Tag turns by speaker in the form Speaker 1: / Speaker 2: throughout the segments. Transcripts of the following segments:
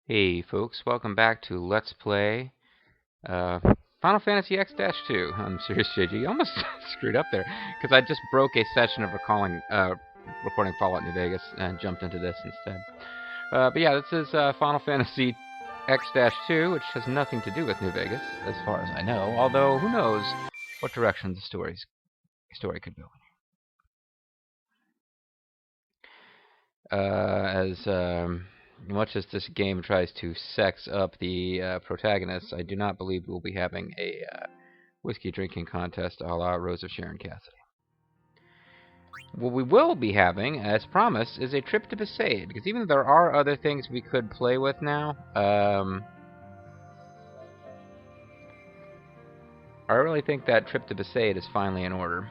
Speaker 1: Hey folks, welcome back to Let's Play uh, Final Fantasy X-2. I'm serious, JG. Almost screwed up there because I just broke a session of recording Fallout New Vegas and jumped into this instead. But yeah, this is Final Fantasy X-2, which has nothing to do with New Vegas, as far as I know. Although who knows what direction the story could go in. As much as this game tries to sex up the protagonists, I do not believe we'll be having a whiskey drinking contest a la Rose of Sharon Cassidy. What we will be having, as promised, is a trip to Besaid, because even though there are other things we could play with now, I really think that trip to Besaid is finally in order.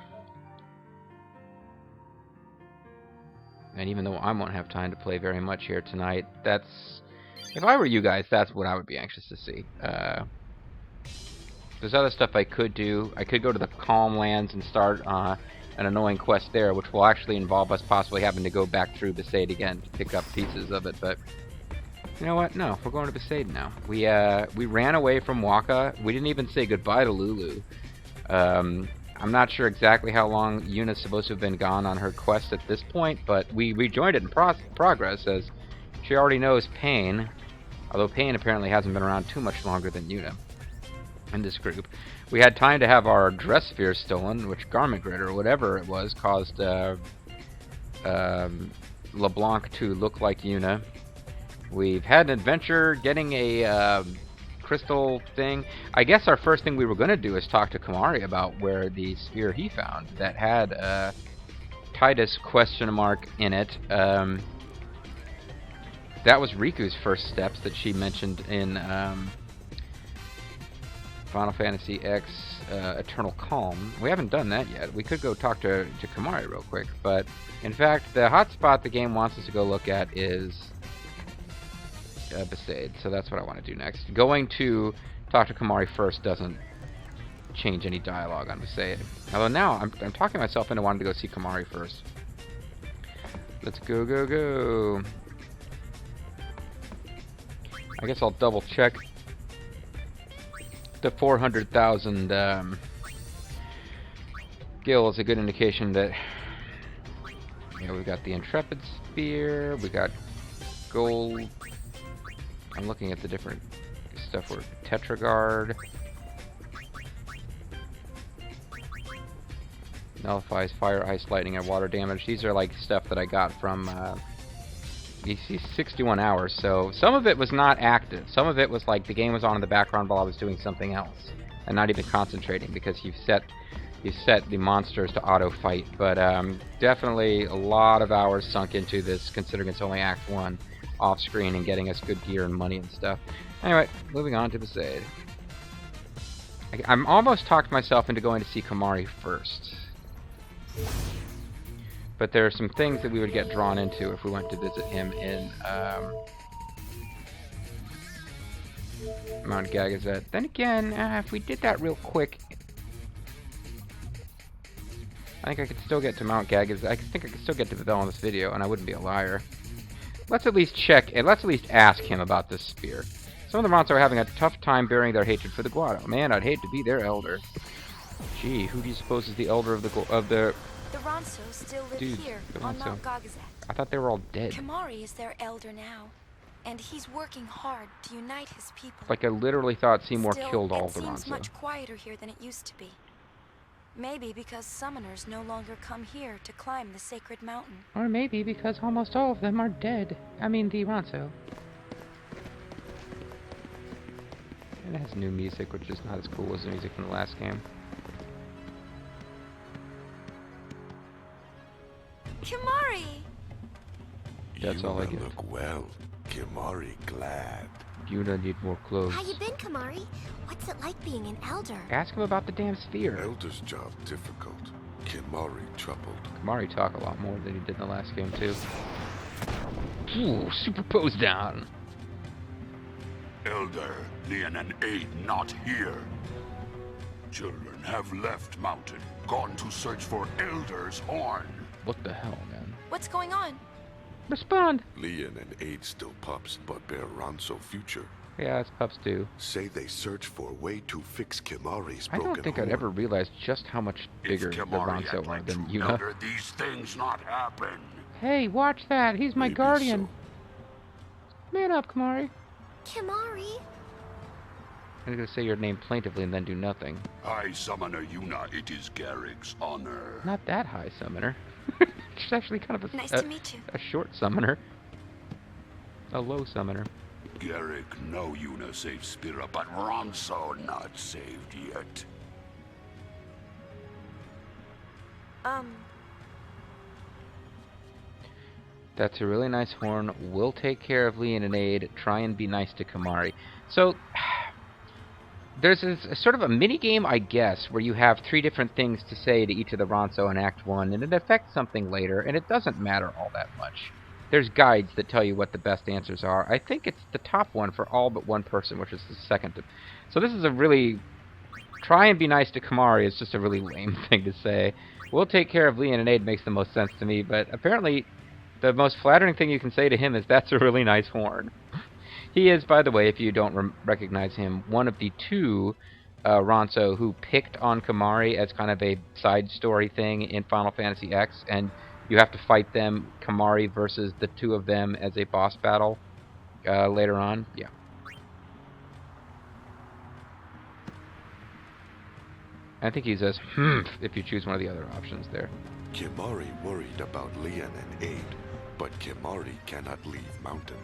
Speaker 1: And even though I won't have time to play very much here tonight, if I were you guys, that's what I would be anxious to see. There's other stuff I could do. I could go to the Calm Lands and start an annoying quest there, which will actually involve us possibly having to go back through Besaid again to pick up pieces of it. But you know what? No, we're going to Besaid now. We ran away from Waka. We didn't even say goodbye to Lulu. I'm not sure exactly how long Yuna's supposed to have been gone on her quest at this point, but we rejoined it in progress, as she already knows Pain, although Pain apparently hasn't been around too much longer than Yuna in this group. We had time to have our dress sphere stolen, which Garment Grid, or whatever it was, caused LeBlanc to look like Yuna. We've had an adventure getting a crystal thing. I guess our first thing we were going to do is talk to Kamari about where the sphere he found that had Titus ? In it. That was Riku's first steps that she mentioned in Final Fantasy X Eternal Calm. We haven't done that yet. We could go talk to Kamari real quick, but in fact, the hotspot the game wants us to go look at is Besaid, so that's what I want to do next. Going to talk to Kamari first doesn't change any dialogue on Besaid. Although now I'm talking myself into wanting to go see Kamari first. Let's go. I guess I'll double check the 400,000 gil is a good indication that we've got the Intrepid Spear, we got gold. I'm looking at the different stuff. We're Tetragard. Nullifies fire, ice, lightning, and water damage. These are like stuff that I got from EC 61 hours. So some of it was not active. Some of it was like the game was on in the background while I was doing something else and not even concentrating, because you've set the monsters to auto fight. But definitely a lot of hours sunk into this, considering it's only Act 1. Off screen and getting us good gear and money and stuff. Anyway, moving on to Besaid. I'm almost talked myself into going to see Kamari first. But there are some things that we would get drawn into if we went to visit him in Mount Gagazet. Then again, if we did that real quick, I think I could still get to Mount Gagazet. I think I could still get to Bebel in this video, and I wouldn't be a liar. Let's at least check, and let's at least ask him about this spear. Some of the monsters are having a tough time bearing their hatred for the Guado. Man, I'd hate to be their elder. Gee, who do you suppose is the elder of the
Speaker 2: The Ronso still live here on Mount Gagazet.
Speaker 1: I thought they were all dead.
Speaker 2: Kamari is their elder now, and he's working hard to unite his people.
Speaker 1: Like I literally thought Seymour killed all of the Ronso.
Speaker 2: It seems much quieter here than it used to be. Maybe because summoners no longer come here to climb the sacred mountain.
Speaker 1: Or maybe because almost all of them are dead. I mean, the Ronso. And it has new music, which is not as cool as the music from the last game.
Speaker 2: Kamari!
Speaker 1: That's all I get.
Speaker 3: Look well. Kamari glad.
Speaker 1: Yuna need more clothes.
Speaker 4: How you been, Kamari? What's it like being an elder?
Speaker 1: Ask him about the damn sphere.
Speaker 3: Elder's job difficult. Kamari troubled.
Speaker 1: Kamari talk a lot more than he did in the last game too. Ooh, superpose down.
Speaker 5: Elder, Lian and Aid not here. Children have left mountain, gone to search for Elder's horn.
Speaker 1: What the hell, man?
Speaker 2: What's going on?
Speaker 1: Respond.
Speaker 3: Leon and Aid still pups, but bear Ronso future.
Speaker 1: Yeah, it's pups too.
Speaker 3: Say they search for a way to fix Kimari's
Speaker 1: I
Speaker 3: broken
Speaker 1: don't think
Speaker 3: horn.
Speaker 1: I'd ever realized just how much bigger
Speaker 5: If
Speaker 1: the
Speaker 5: Kimari
Speaker 1: Ronso
Speaker 5: had
Speaker 1: are
Speaker 5: let
Speaker 1: than
Speaker 5: you
Speaker 1: Yuna.
Speaker 5: elder, these things not happen.
Speaker 1: Hey, watch that. He's my
Speaker 3: Maybe
Speaker 1: guardian.
Speaker 3: so.
Speaker 1: Man up, Kimari.
Speaker 4: Kimari?
Speaker 1: I'm gonna say your name plaintively and then do nothing.
Speaker 5: High Summoner Yuna, it is Garrick's honor.
Speaker 1: Not that high summoner. She's actually kind of
Speaker 2: Nice to meet you.
Speaker 1: a short summoner. A low summoner.
Speaker 5: Garrick know Yuna saved Spira, but Ronso not saved yet.
Speaker 1: That's a really nice horn. We'll take care of Leon and Aid. Try and be nice to Kimari. So, there's a sort of a mini-game, I guess, where you have 3 different things to say to each of the Ronso in Act 1, and it affects something later, and it doesn't matter all that much. There's guides that tell you what the best answers are. I think it's the top one for all but one person, which is the second. So this is a really... Try and be nice to Kimari is just a really lame thing to say. We'll take care of Leon and Aid makes the most sense to me, but apparently the most flattering thing you can say to him is, that's a really nice horn. He is, by the way, if you don't recognize him, one of the 2 Ronso who picked on Kimari as kind of a side story thing in Final Fantasy X, and you have to fight them, Kimari versus the 2 of them, as a boss battle later on. Yeah. I think he says, if you choose one of the other options there.
Speaker 3: Kimari worried about Leon and Aid, but Kimari cannot leave mountain.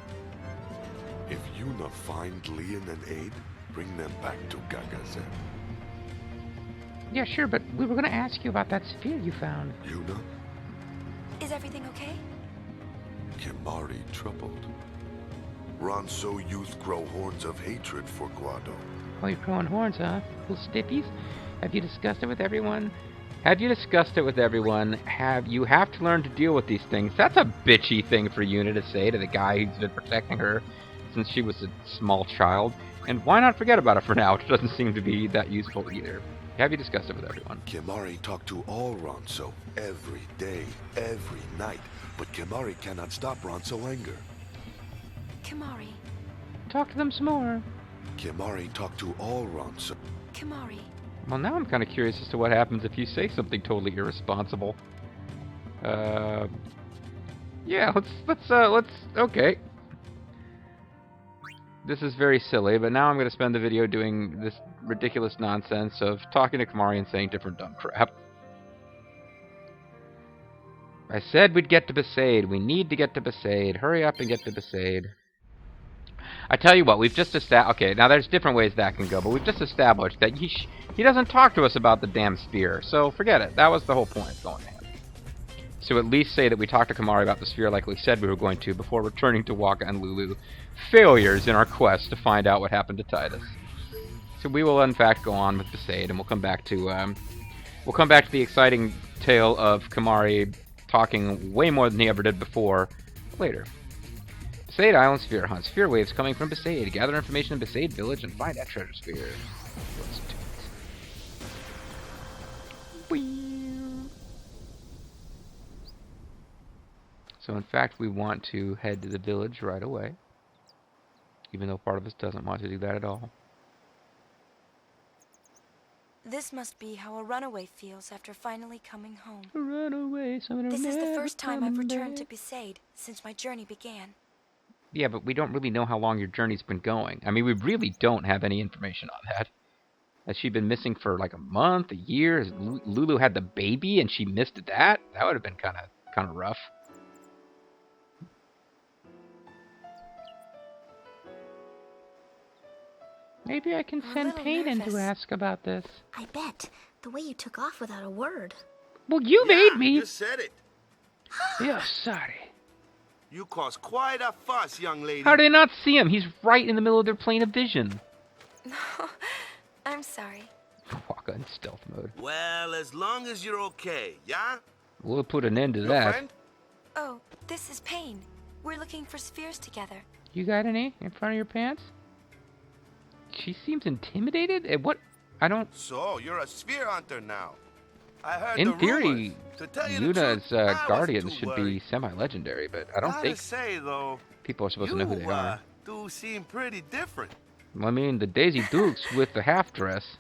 Speaker 3: If Yuna find Leon and Aid, bring them back to Gagazet.
Speaker 1: Yeah, sure, but we were going to ask you about that sphere you found.
Speaker 3: Yuna,
Speaker 2: Is everything okay?
Speaker 3: Kimari troubled. Ronso youth grow horns of hatred for Guado.
Speaker 1: Oh, you're growing horns, huh? Little stippies? Have you discussed it with everyone? Have you discussed it with everyone? You have to learn to deal with these things. That's a bitchy thing for Yuna to say to the guy who's been protecting her since she was a small child. And why not forget about it for now? It doesn't seem to be that useful either. Have you discussed it with everyone?
Speaker 3: Kimari talked to all Ronso every day, every night, but Kimari cannot stop Ronso anger.
Speaker 2: Kimari.
Speaker 1: Talk to them some more.
Speaker 3: Kimari talked to all Ronso.
Speaker 2: Kimari.
Speaker 1: Well, now I'm kind of curious as to what happens if you say something totally irresponsible. Yeah, let's, okay. This is very silly, but now I'm going to spend the video doing this ridiculous nonsense of talking to Kimari and saying different dumb crap. I said we'd get to Besaid. We need to get to Besaid. Hurry up and get to Besaid. I tell you what, we've just established... Okay, now there's different ways that can go, but we've just established that he doesn't talk to us about the damn sphere, so forget it. That was the whole point of going ahead. So at least say that we talked to Kimari about the sphere like we said we were going to before returning to Waka and Lulu. Failures in our quest to find out what happened to Titus. So we will in fact go on with Besaid, and we'll come back to the exciting tale of Kimari talking way more than he ever did before later. Besaid Island Sphere Hunt. Sphere waves coming from Besaid. Gather information in Besaid Village and find that treasure sphere. Let's do it. Whee! So in fact we want to head to the village right away. Even though part of us doesn't want to do that at all.
Speaker 2: This must be how a runaway feels after finally coming home.
Speaker 1: Run away,
Speaker 2: This is the first time I've returned to Besaid since my journey began.
Speaker 1: Yeah, but we don't really know how long your journey's been going. I mean, we really don't have any information on that. Has she been missing for like a month, a year? Has Lulu had the baby and she missed that? That would have been kind of rough. Maybe I can
Speaker 2: I'm a
Speaker 1: send
Speaker 2: little
Speaker 1: Payton to
Speaker 2: nervous.
Speaker 1: ask about this.
Speaker 4: I bet. The way you took off without a word.
Speaker 1: Well, you made me.
Speaker 6: You said it.
Speaker 1: Yeah, sorry.
Speaker 6: You caused quite a fuss, young lady.
Speaker 1: How did I not see him? He's right in the middle of their plane of vision.
Speaker 2: I'm sorry.
Speaker 1: Waka in stealth mode.
Speaker 6: Well, as long as you're okay, yeah?
Speaker 1: We'll put an end to
Speaker 6: Your
Speaker 1: that.
Speaker 6: friend?
Speaker 2: Oh, this is Payne. We're looking for spheres together.
Speaker 1: You got any in front of your pants? She seems intimidated? What? I don't...
Speaker 6: So, you're a sphere hunter now. I heard
Speaker 1: In
Speaker 6: the
Speaker 1: theory,
Speaker 6: rumors. To tell you the
Speaker 1: Yuna's
Speaker 6: truth, I wasn't
Speaker 1: guardians
Speaker 6: too
Speaker 1: should
Speaker 6: worried.
Speaker 1: be semi-legendary, but I don't
Speaker 6: Gotta
Speaker 1: think
Speaker 6: say, though,
Speaker 1: people are supposed to know who they are.
Speaker 6: do seem pretty different.
Speaker 1: I mean, the Daisy Dukes with the half-dress.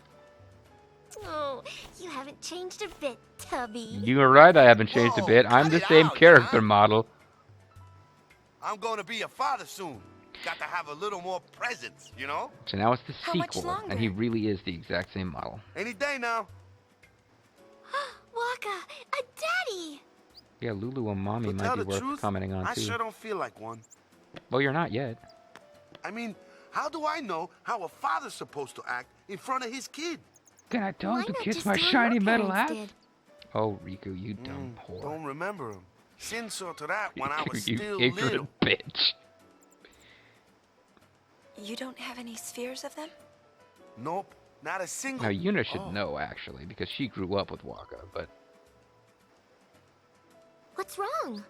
Speaker 4: Oh, you haven't changed a bit, Tubby.
Speaker 1: You're right, I haven't changed a
Speaker 6: Whoa,
Speaker 1: bit. I'm
Speaker 6: cut
Speaker 1: the
Speaker 6: it
Speaker 1: same
Speaker 6: out,
Speaker 1: character
Speaker 6: Jan.
Speaker 1: model.
Speaker 6: I'm gonna be a father soon. Got to have a little more presence, you know?
Speaker 1: So now it's the
Speaker 2: How much
Speaker 1: sequel, and he
Speaker 2: longer?
Speaker 1: really is the exact same model.
Speaker 6: Any day now.
Speaker 4: Waka, a daddy!
Speaker 1: Yeah, Lulu and Mommy
Speaker 6: To
Speaker 1: might
Speaker 6: tell
Speaker 1: be
Speaker 6: the
Speaker 1: worth
Speaker 6: truth,
Speaker 1: commenting on
Speaker 6: I
Speaker 1: too.
Speaker 6: sure don't feel like one.
Speaker 1: Well, you're not yet.
Speaker 6: I mean, how do I know how a father's supposed to act in front of his kid?
Speaker 1: Then I told
Speaker 4: Why
Speaker 1: you to
Speaker 4: not
Speaker 1: kiss
Speaker 4: just
Speaker 1: my
Speaker 4: do what
Speaker 1: shiny
Speaker 4: your
Speaker 1: metal
Speaker 4: parents
Speaker 1: ass.
Speaker 4: did?
Speaker 1: Oh, Riku, you dumb whore.
Speaker 6: Don't remember him. Sin saw to that when I was
Speaker 1: You
Speaker 6: still
Speaker 1: ignorant
Speaker 6: little.
Speaker 1: bitch.
Speaker 2: You don't have any spheres of them?
Speaker 6: Nope, not a single.
Speaker 1: Now, Yuna should
Speaker 6: Oh.
Speaker 1: know, actually, because she grew up with Waka, but...
Speaker 4: What's wrong?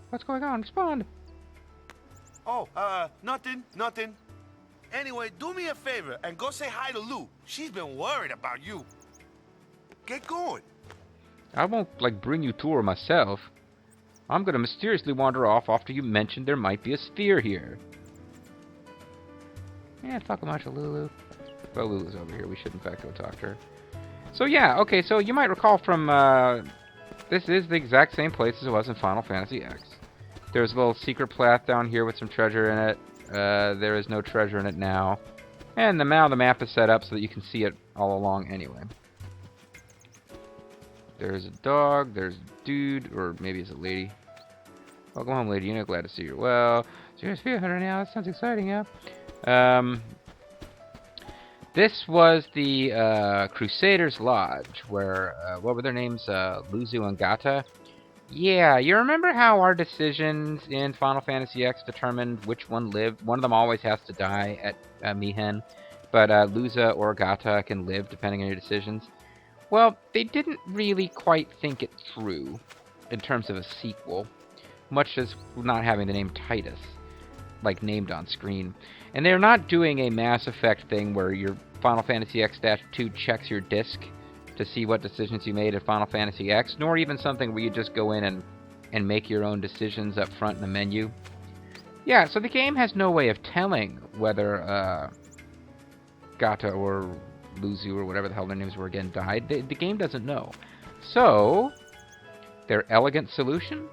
Speaker 1: What's going on? Respond.
Speaker 6: Oh, nothing. Anyway, do me a favor and go say hi to Lou. She's been worried about you. Get going.
Speaker 1: I won't, like, bring you to her myself. I'm gonna mysteriously wander off after you mentioned there might be a sphere here. Yeah, talk about Lulu. Well, Lulu's over here. We should, in fact, go talk to her. So, yeah, okay, so you might recall from, this is the exact same place as it was in Final Fantasy X. There's a little secret path down here with some treasure in it. There is no treasure in it now. And now the map is set up so that you can see it all along anyway. There's a dog, there's a dude, or maybe it's a lady. Welcome home, lady. You know, glad to see you. Well, so you're a spear hunter now. That sounds exciting, yeah? This was the Crusaders Lodge, where, what were their names? Lulu and Gata? Yeah, you remember how our decisions in Final Fantasy X determined which one lived? One of them always has to die at Mihen, but Luza or Gata can live depending on your decisions. Well, they didn't really quite think it through in terms of a sequel, much as not having the name Titus, like, named on screen. And they're not doing a Mass Effect thing where your Final Fantasy X-2 checks your disc to see what decisions you made in Final Fantasy X, nor even something where you just go in and make your own decisions up front in the menu. Yeah, so the game has no way of telling whether Gata or Lulu or whatever the hell their names were again died. The game doesn't know. So, their elegant solution?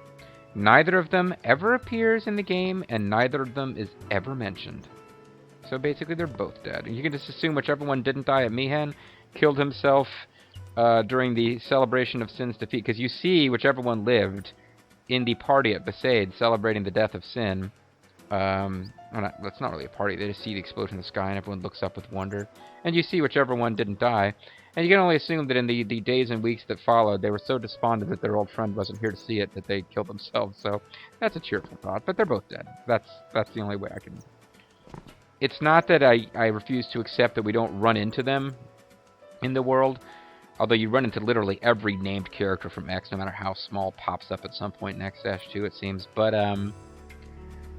Speaker 1: Neither of them ever appears in the game, and neither of them is ever mentioned. So basically, they're both dead. And you can just assume whichever one didn't die at Mihen killed himself during the celebration of Sin's defeat. Because you see whichever one lived in the party at Besaid celebrating the death of Sin. That's not really a party. They just see the explosion in the sky and everyone looks up with wonder. And you see whichever one didn't die. And you can only assume that in the days and weeks that followed, they were so despondent that their old friend wasn't here to see it that they killed themselves. So that's a cheerful thought. But they're both dead. That's the only way I can... It's not that I refuse to accept that we don't run into them in the world. Although you run into literally every named character from X, no matter how small, pops up at some point in X-2, it seems. But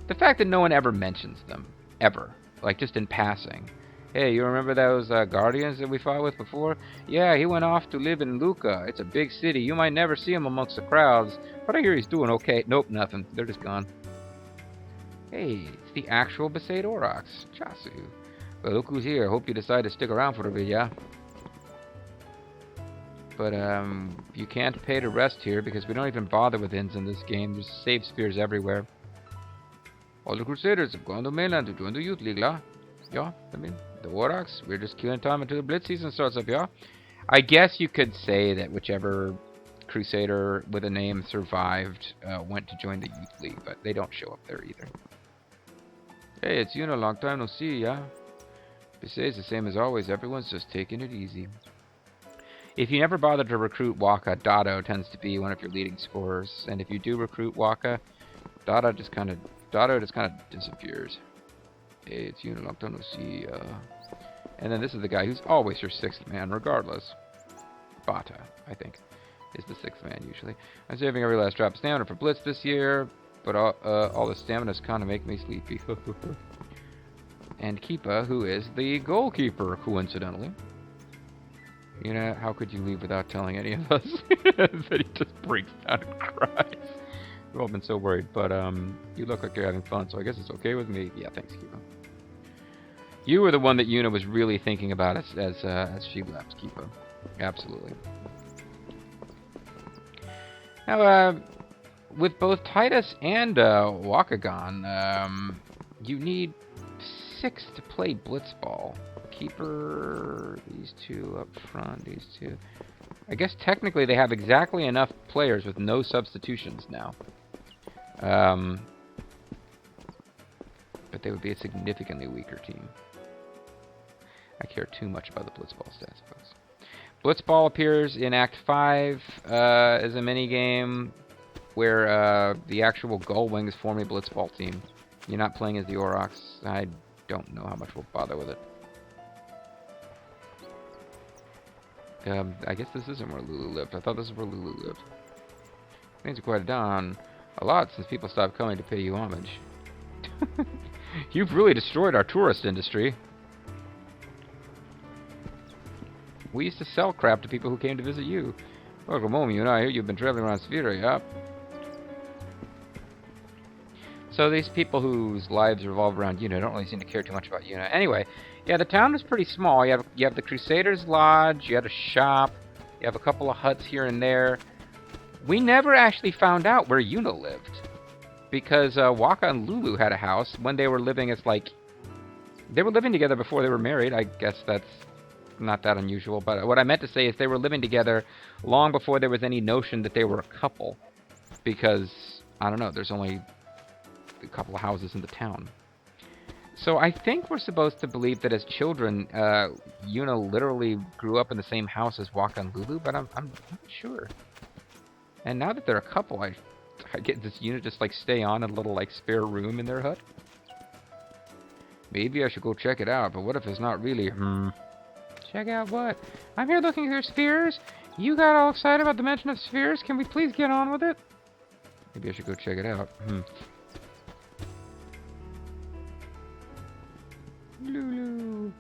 Speaker 1: the fact that no one ever mentions them. Ever. Like, just in passing. Hey, you remember those Guardians that we fought with before? Yeah, he went off to live in Luca. It's a big city. You might never see him amongst the crowds. But I hear he's doing okay. Nope, nothing. They're just gone. Hey, it's the actual Besaid Aurochs. Chasu. Well, look who's here. Hope you decide to stick around for a bit, yeah? But, you can't pay to rest here because we don't even bother with inns in this game. There's save spheres everywhere. All the Crusaders have gone to mainland to join the Youth League, la? Yeah, I mean, the Aurochs, we're just killing time until the Blitz season starts up, yeah? I guess you could say that whichever Crusader with a name survived went to join the Youth League, but they don't show up there either. Hey, it's Yuna, long time no see, yeah? Besides, the same as always, everyone's just taking it easy. If you never bother to recruit Waka, Dado tends to be one of your leading scorers, and if you do recruit Waka, Dado just kind of disappears. Hey, it's Yuna, long time no see, And then this is the guy who's always your sixth man, regardless. Bata, I think, is the sixth man usually. I'm saving every last drop of stamina for Blitz this year, but all the stamina's kind of make me sleepy. And Keepa, who is the goalkeeper, coincidentally. You know, how could you leave without telling any of us? That he just breaks down and cries. We've all been so worried, but you look like you're having fun, so I guess it's okay with me. Yeah, thanks, Kiva. You were the one that Yuna was really thinking about as she left, Kiva. Absolutely. Now, with both Titus and Wakagon, you need 6 to play Blitzball. Keeper, these 2 up front, these 2. I guess technically they have exactly enough players with no substitutions now. But they would be a significantly weaker team. I care too much about the Blitzball stats, folks. Blitzball appears in Act 5 as a minigame where the actual Gullwings form a Blitzball team. You're not playing as the Aurochs. I don't know how much we'll bother with it. I guess this isn't where Lulu lived. I thought this is where Lulu lived. Things are quite down a lot since people stopped coming to pay you homage. You've really destroyed our tourist industry. We used to sell crap to people who came to visit you. Welcome home, you and I hear you've been traveling around Sphera, yeah? So these people whose lives revolve around Yuna don't really seem to care too much about Yuna. Anyway, yeah, the town is pretty small. You have the Crusaders' Lodge, you have a shop, you have a couple of huts here and there. We never actually found out where Yuna lived. Because Waka and Lulu had a house when they were living as, like... They were living together before they were married. I guess that's not that unusual. But what I meant to say is they were living together long before there was any notion that they were a couple. Because, I don't know, there's only a couple of houses in the town. So I think we're supposed to believe that as children, Yuna literally grew up in the same house as Waka and Lulu, but I'm not sure. And now that they're a couple, I get this Yuna just like stay on in a little like spare room in their hut. Maybe I should go check it out, but what if it's not really? Check out what? I'm here looking for spheres. You got all excited about the mention of spheres. Can we please get on with it? Maybe I should go check it out. Lulu.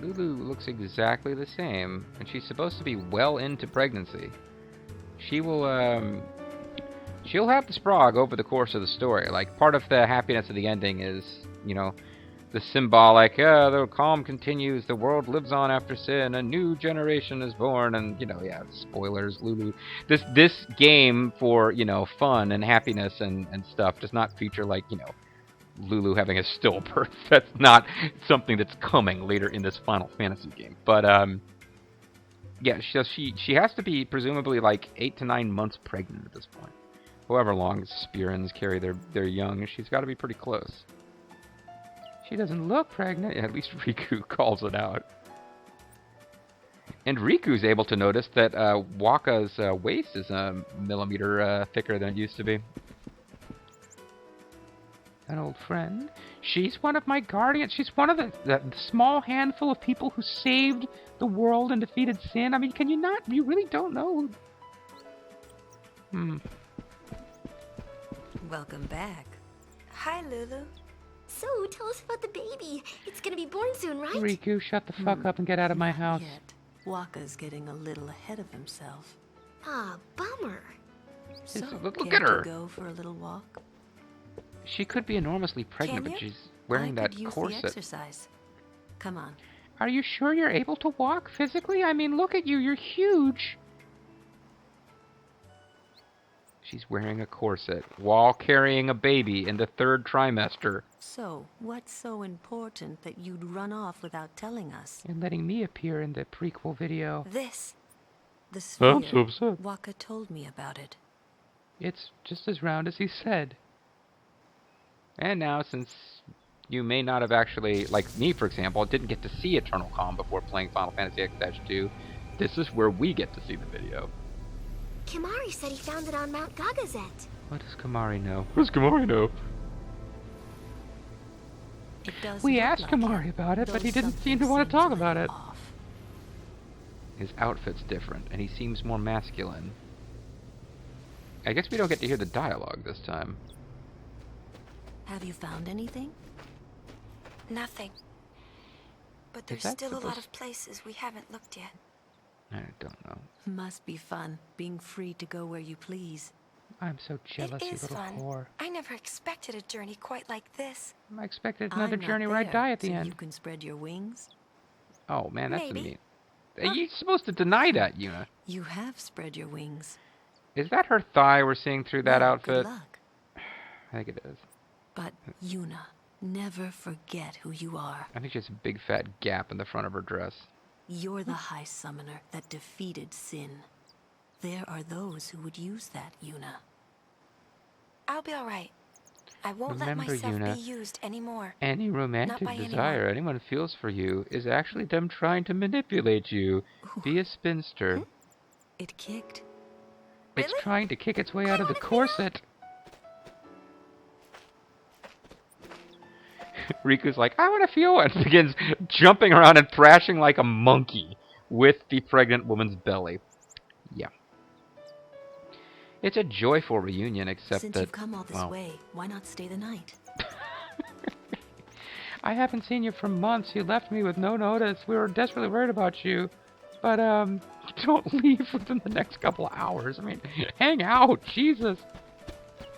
Speaker 1: Lulu looks exactly the same, and she's supposed to be well into pregnancy. She will, she'll have the sprog over the course of the story. Like, part of the happiness of the ending is, you know, the symbolic, the calm continues, the world lives on after sin, a new generation is born, and, you know, yeah, spoilers, Lulu. This game for, you know, fun and happiness and stuff does not feature, like, you know, Lulu having a stillbirth. That's not something that's coming later in this Final Fantasy game. But, yeah, she has to be presumably like 8 to 9 months pregnant at this point. However long Spearins carry their young, she's got to be pretty close. She doesn't look pregnant. At least Riku calls it out. And Riku's able to notice that Waka's waist is a millimeter thicker than it used to be. An old friend. She's one of my guardians. She's one of the small handful of people who saved the world and defeated sin. I mean, can you not? You really don't know.
Speaker 2: Welcome back. Hi, Lulu.
Speaker 4: So, tell us about the baby. It's gonna be born soon, right?
Speaker 1: Riku, shut the fuck up and get out of my house.
Speaker 7: Yet. Waka's getting a little ahead of himself.
Speaker 4: Ah, bummer.
Speaker 7: So,
Speaker 1: Look
Speaker 7: care
Speaker 1: at her.
Speaker 7: to go for a little walk?
Speaker 1: She could be enormously pregnant,
Speaker 2: Can
Speaker 1: but
Speaker 2: you?
Speaker 1: she's wearing
Speaker 7: I
Speaker 1: that
Speaker 7: could use
Speaker 1: corset.
Speaker 7: the exercise. Come on.
Speaker 1: Are you sure you're able to walk physically? I mean, look at you. You're huge. She's wearing a corset while carrying a baby in the 3rd trimester.
Speaker 7: So, what's so important that you'd run off without telling us?
Speaker 1: And letting me appear in the prequel video.
Speaker 2: This.
Speaker 7: The sphere.
Speaker 1: I'm so upset.
Speaker 7: Waka told me about it.
Speaker 1: It's just as round as he said. And now, since you may not have actually, like me for example, didn't get to see Eternal Calm before playing Final Fantasy X-2, this is where we get to see the video.
Speaker 4: Kimari said he found it on Mount Gagazet.
Speaker 1: What does Kimari know? What does Kimari know?
Speaker 7: It does
Speaker 1: We
Speaker 7: look
Speaker 1: asked
Speaker 7: like
Speaker 1: Kimari
Speaker 7: it,
Speaker 1: about it,
Speaker 7: though
Speaker 1: but he didn't seem to
Speaker 7: something
Speaker 1: want to
Speaker 7: seems
Speaker 1: talk
Speaker 7: a
Speaker 1: about it.
Speaker 7: little off.
Speaker 1: His outfit's different, and he seems more masculine. I guess we don't get to hear the dialogue this time.
Speaker 7: Have you found anything?
Speaker 2: Nothing. But there's
Speaker 1: that
Speaker 2: still a lot
Speaker 1: supposed-
Speaker 2: of places we haven't looked yet.
Speaker 1: I don't know.
Speaker 7: Must be fun, being free to go where you please.
Speaker 1: I'm so jealous,
Speaker 2: It
Speaker 1: you
Speaker 2: is
Speaker 1: little
Speaker 2: fun.
Speaker 1: whore.
Speaker 2: I never expected a journey quite like this.
Speaker 1: I expected another
Speaker 7: I'm not
Speaker 1: journey where I
Speaker 7: there,
Speaker 1: die at the
Speaker 7: so
Speaker 1: end.
Speaker 7: you can spread your wings.
Speaker 1: Oh man, that's a
Speaker 2: Maybe.
Speaker 1: mean. Are you supposed to deny that, Yuna?
Speaker 7: You have spread your wings.
Speaker 1: Is that her thigh we're seeing through that
Speaker 7: Well,
Speaker 1: outfit?
Speaker 7: Good luck.
Speaker 1: I think it is.
Speaker 7: But, Yuna, never forget who you are.
Speaker 1: I think she has a big fat gap in the front of her dress.
Speaker 7: You're the High Summoner that defeated sin. There are those who would use that, Yuna.
Speaker 2: I'll be alright. I won't
Speaker 1: Remember,
Speaker 2: let myself
Speaker 1: Yuna,
Speaker 2: be used anymore.
Speaker 1: Any romantic
Speaker 2: by
Speaker 1: desire anyone feels for you is actually them trying to manipulate you. Be a spinster.
Speaker 7: It kicked.
Speaker 1: It's
Speaker 2: Really?
Speaker 1: trying to kick its way out of the corset. Riku's like, I want to feel it. And begins jumping around and thrashing like a monkey with the pregnant woman's belly. Yeah. It's a joyful reunion, except
Speaker 7: Since
Speaker 1: that...
Speaker 7: you've come all this
Speaker 1: well,
Speaker 7: way, why not stay the night?
Speaker 1: I haven't seen you for months. You left me with no notice. We were desperately worried about you. But, don't leave within the next couple of hours. I mean, hang out. Jesus.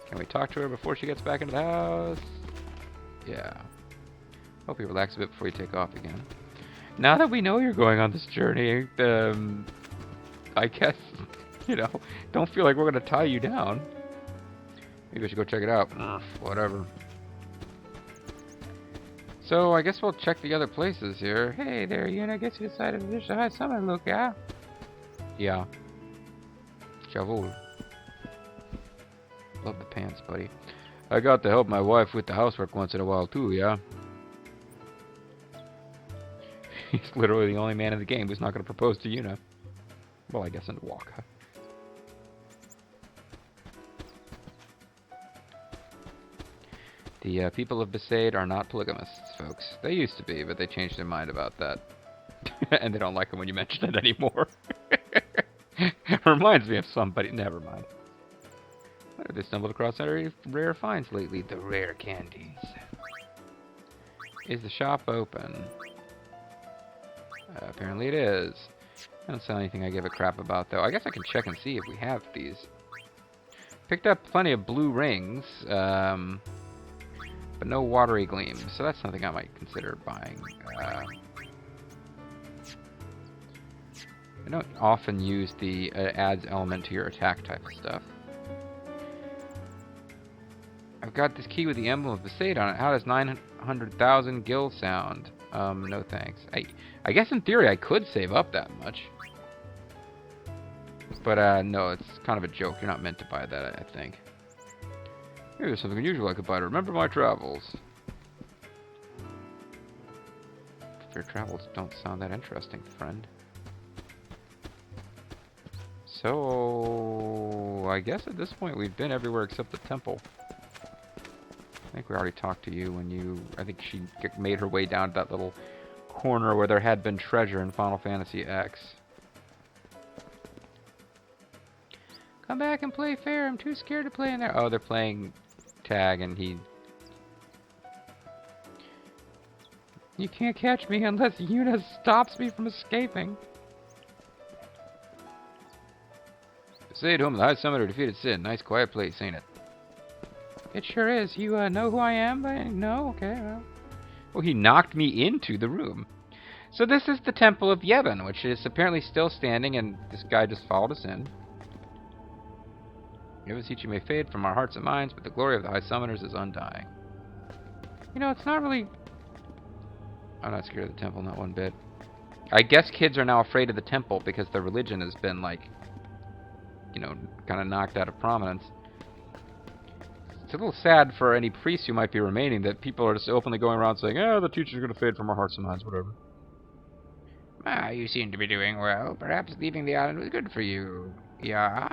Speaker 1: Can we talk to her before she gets back into the house? Yeah. Hope you relax a bit before you take off again. Now that we know you're going on this journey, I guess, you know, don't feel like we're going to tie you down. Maybe we should go check it out. Whatever. So, I guess we'll check the other places here. Hey there, Yuna. I guess you decided to dish the High Summer look, yeah? Yeah. Jawohl. Love the pants, buddy. I got to help my wife with the housework once in a while, too, yeah? He's literally the only man in the game who's not going to propose to Yuna. Well, I guess in Waka. The people of Besaid are not polygamists, folks. They used to be, but they changed their mind about that. And they don't like it when you mention it anymore. Reminds me of somebody. Never mind. What have they stumbled across any rare finds lately? The rare candies. Is the shop open? Apparently it is. I don't sell anything I give a crap about, though. I guess I can check and see if we have these. Picked up plenty of blue rings, but no watery gleam, so that's something I might consider buying. I don't often use the adds element to your attack type of stuff. I've got this key with the emblem of Besaid on it. How does 900,000 gil sound? No thanks. I guess in theory I could save up that much. But no, it's kind of a joke. You're not meant to buy that, I think. Maybe there's something unusual I could buy to remember my travels. Your travels don't sound that interesting, friend. So, I guess at this point we've been everywhere except the temple. I think we already talked to you when you... I think she made her way down to that little corner where there had been treasure in Final Fantasy X. Come back and play fair. I'm too scared to play in there. Oh, they're playing tag and he... You can't catch me unless Yuna stops me from escaping. Say at home, the High Summoner defeated Sin. Nice quiet place, ain't it? It sure is. You know who I am? No? Okay, well, he knocked me into the room. So this is the Temple of Yevon, which is apparently still standing, and this guy just followed us in. Yevon may fade from our hearts and minds, but the glory of the High Summoners is undying. You know, it's not really... I'm not scared of the temple, not one bit. I guess kids are now afraid of the temple because their religion has been, like, you know, kind of knocked out of prominence. It's a little sad for any priests who might be remaining that people are just openly going around saying, oh, the teacher's going to fade from our hearts and minds, whatever. Ah, you seem to be doing well. Perhaps leaving the island was good for you. Yeah?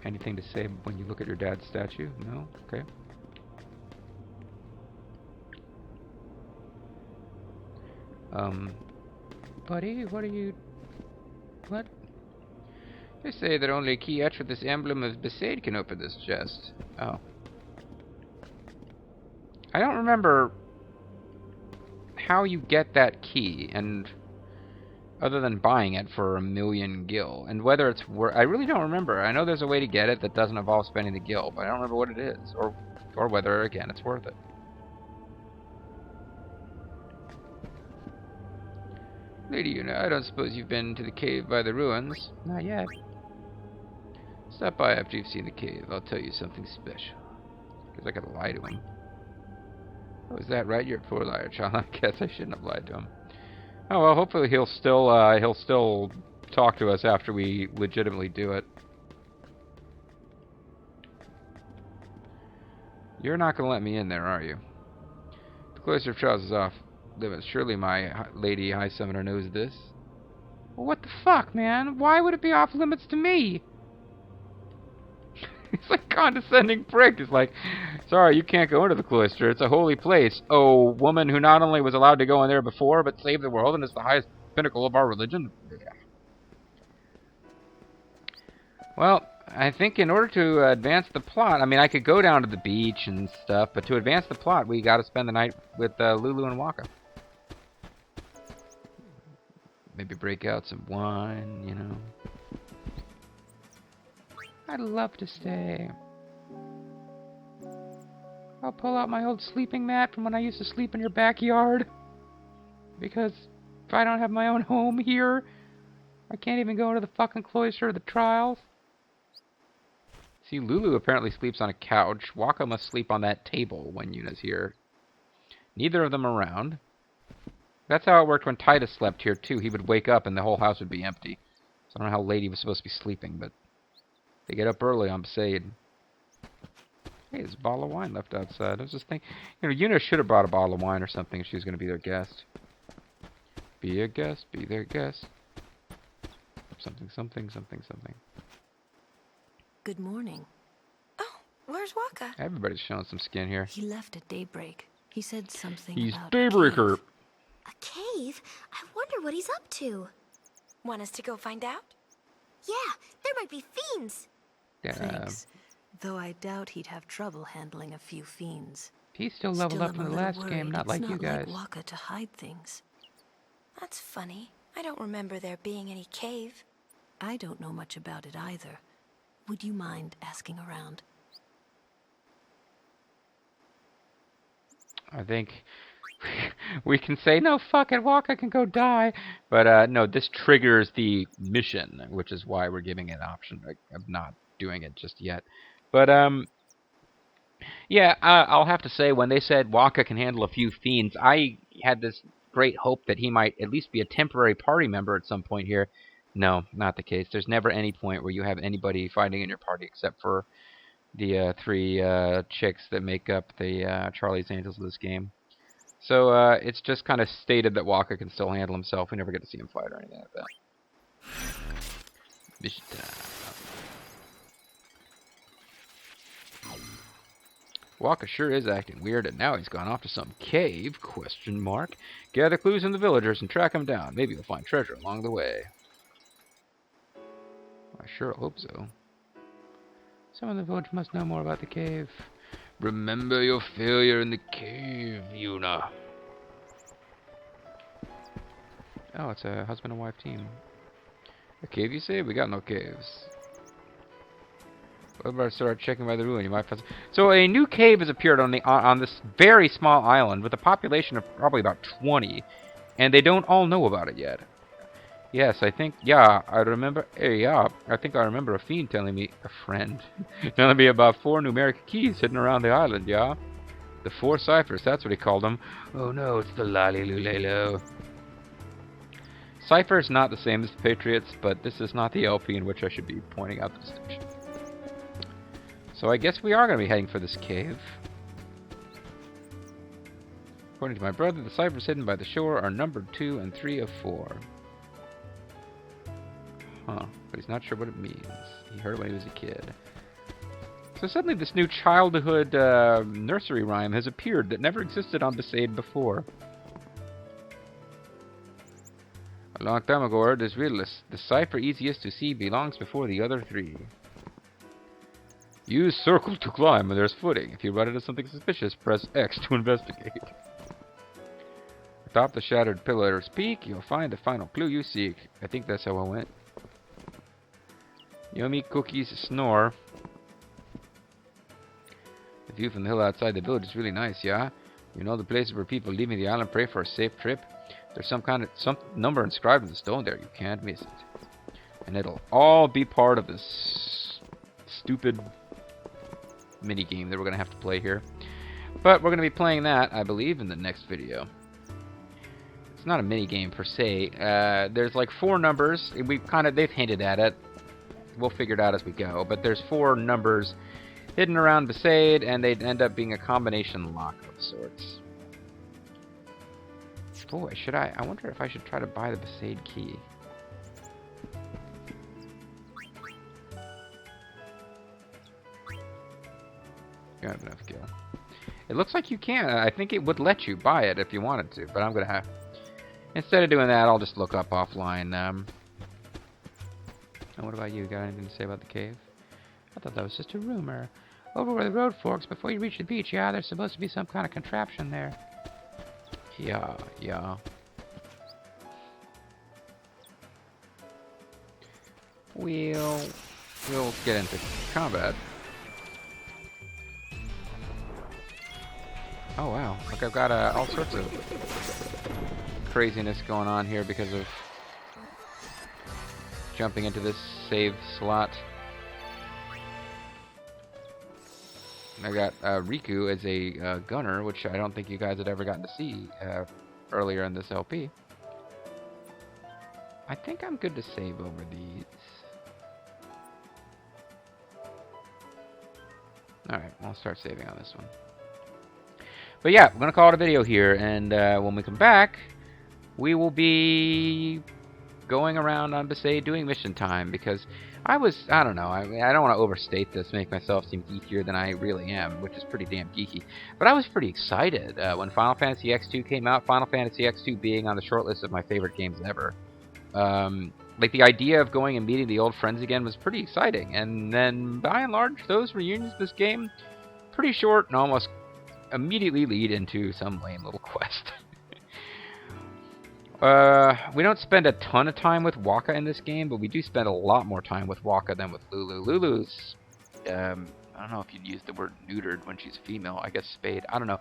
Speaker 1: Anything to say when you look at your dad's statue? No? Okay. Buddy, what are you... What? They say that only a key etched with this emblem of Besaid can open this chest. Oh. I don't remember how you get that key, and other than buying it for 1,000,000 gil, and whether it's worth. I really don't remember. I know there's a way to get it that doesn't involve spending the gil, but I don't remember what it is, or whether again it's worth it. Lady Una, I don't suppose you've been to the cave by the ruins? Not yet. Stop by after you've seen the cave. I'll tell you something special. Because I gotta lie to him. Oh, is that right? You're a poor liar, child. I guess I shouldn't have lied to him. Oh well, hopefully he'll still talk to us after we legitimately do it. You're not gonna let me in there, are you? The cloister of Jaxxorz is off limits. Surely my lady high summoner knows this. Well, what the fuck, man? Why would it be off limits to me? He's like condescending prick. He's like, sorry, you can't go into the cloister. It's a holy place. Oh, woman who not only was allowed to go in there before, but saved the world and is the highest pinnacle of our religion. Yeah. Well, I think in order to advance the plot, I mean, I could go down to the beach and stuff, but to advance the plot, we got to spend the night with Lulu and Waka. Maybe break out some wine, you know. I'd love to stay. I'll pull out my old sleeping mat from when I used to sleep in your backyard. Because if I don't have my own home here, I can't even go to the fucking cloister of the trials. See, Lulu apparently sleeps on a couch. Waka must sleep on that table when Yuna's here. Neither of them around. That's how it worked when Titus slept here, too. He would wake up and the whole house would be empty. So I don't know how late he was supposed to be sleeping, but they get up early on Besaid. Hey, there's a bottle of wine left outside. I was just thinking, you know, Yuna should have brought a bottle of wine or something if she was going to be their guest. Be a guest, be their guest. Something, something, something, something.
Speaker 7: Good morning.
Speaker 2: Oh, where's Waka?
Speaker 1: Everybody's showing some skin here.
Speaker 7: He left at daybreak. He said something
Speaker 1: He's
Speaker 7: about
Speaker 1: Daybreaker.
Speaker 4: A cave? I wonder what he's up to.
Speaker 2: Want us to go find out?
Speaker 4: Yeah, there might be fiends.
Speaker 7: Thanks. Though I doubt he'd have trouble handling a few fiends.
Speaker 1: He's still leveled up
Speaker 7: I'm
Speaker 1: from
Speaker 7: a
Speaker 1: the
Speaker 7: little
Speaker 1: last game,
Speaker 7: worried
Speaker 1: not
Speaker 7: it's
Speaker 1: like you
Speaker 7: not
Speaker 1: guys.
Speaker 7: Like Waka to hide things.
Speaker 2: That's funny. I don't remember there being any cave.
Speaker 7: I don't know much about it either. Would you mind asking around?
Speaker 1: I think we can say, no, fuck it, Waka can go die. But no, this triggers the mission, which is why we're giving it an option of not doing it just yet. But, yeah, I'll have to say, when they said Waka can handle a few fiends, I had this great hope that he might at least be a temporary party member at some point here. No, not the case. There's never any point where you have anybody fighting in your party except for the three chicks that make up the Charlie's Angels of this game. So it's just kind of stated that Waka can still handle himself. We never get to see him fight or anything like that. Mission time. Waka sure is acting weird, and now he's gone off to some cave, ? Gather clues from the villagers and track him down. Maybe you'll find treasure along the way. I sure hope so. Some of the village must know more about the cave. Remember your failure in the cave, Yuna. Oh, it's a husband and wife team. A cave, you say? We got no caves. What about I start checking by the ruin? You might find. So a new cave has appeared on this very small island with a population of probably about 20, and they don't all know about it yet. Yes, I think, yeah, I remember, I think I remember a fiend telling me, a friend, telling me about 4 numeric keys hidden around the island, yeah? The 4 ciphers, that's what he called them. Oh no, it's the Lalilulelo. Cipher is not the same as the Patriots, but this is not the LP in which I should be pointing out the distinction. So I guess we are going to be heading for this cave. According to my brother, the ciphers hidden by the shore are numbered 2 and 3 of 4. Huh, but he's not sure what it means. He heard it when he was a kid. So suddenly this new childhood nursery rhyme has appeared that never existed on Besaid before. A long time ago, I heard this riddle. The cipher easiest to see belongs before the other 3. Use circle to climb when there's footing. If you run into something suspicious, press X to investigate. Atop the shattered pillar's peak, you'll find the final clue you seek. I think that's how it went. Yummy cookies snore. The view from the hill outside the village is really nice, yeah? You know the places where people leaving the island pray for a safe trip? There's some number inscribed in the stone there. You can't miss it. And it'll all be part of this stupid mini game that we're going to have to play here. But we're going to be playing that, I believe, in the next video. It's not a mini game per se. There's like 4 numbers. They've hinted at it. We'll figure it out as we go. But there's 4 numbers hidden around Besaid, and they'd end up being a combination lock of sorts. Boy, I wonder if I should try to buy the Besaid key. You have enough gil. It looks like you can. I think it would let you buy it if you wanted to, but I'm gonna have... Instead of doing that, I'll just look up offline. And what about you? Got anything to say about the cave? I thought that was just a rumor. Over where the road forks, before you reach the beach, yeah, there's supposed to be some kind of contraption there. Yeah. We'll get into combat. Oh wow, look, I've got all sorts of craziness going on here because of jumping into this save slot. I got Riku as a gunner, which I don't think you guys had ever gotten to see earlier in this LP. I think I'm good to save over these. Alright, I'll start saving on this one. But yeah, I'm going to call it a video here, and when we come back, we will be going around on Besaid doing mission time, because I don't know, I don't want to overstate this, make myself seem geekier than I really am, which is pretty damn geeky, but I was pretty excited when Final Fantasy X-2 came out, Final Fantasy X-2 being on the short list of my favorite games ever. Like, the idea of going and meeting the old friends again was pretty exciting, and then, by and large, those reunions this game, pretty short and almost immediately lead into some lame little quest. We don't spend a ton of time with Wakka in this game, but we do spend a lot more time with Wakka than with Lulu. Lulu's, I don't know if you'd use the word neutered when she's female, I guess spayed, I don't know.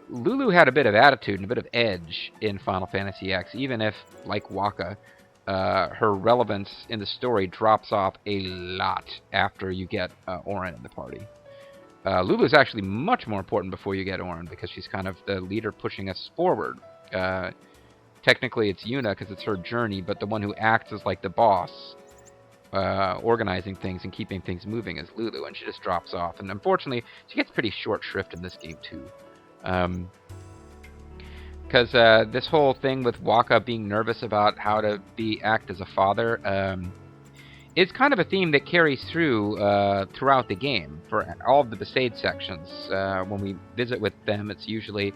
Speaker 1: Lulu had a bit of attitude and a bit of edge in Final Fantasy X, even if, like Wakka, her relevance in the story drops off a lot after you get Auron in the party. Lulu is actually much more important before you get Auron, because she's kind of the leader pushing us forward. Technically it's Yuna because it's her journey, but the one who acts as like the boss, organizing things and keeping things moving is Lulu, and she just drops off. And unfortunately, she gets pretty short shrift in this game too. Because this whole thing with Wakka being nervous about how to act as a father, it's kind of a theme that carries through throughout the game for all of the Besaid sections. When we visit with them, it's usually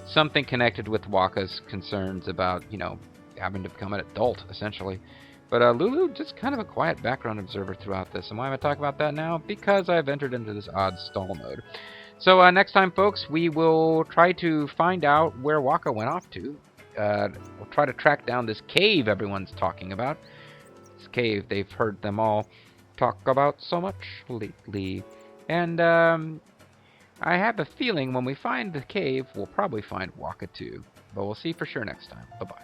Speaker 1: something connected with Wakka's concerns about, you know, having to become an adult, essentially. But Lulu, just kind of a quiet background observer throughout this. And why am I talking about that now? Because I've entered into this odd stall mode. So next time, folks, we will try to find out where Wakka went off to. We'll try to track down this cave everyone's talking about. This cave they've heard them all talk about so much lately. And I have a feeling when we find the cave, we'll probably find Wakka too. But we'll see for sure next time. Bye-bye.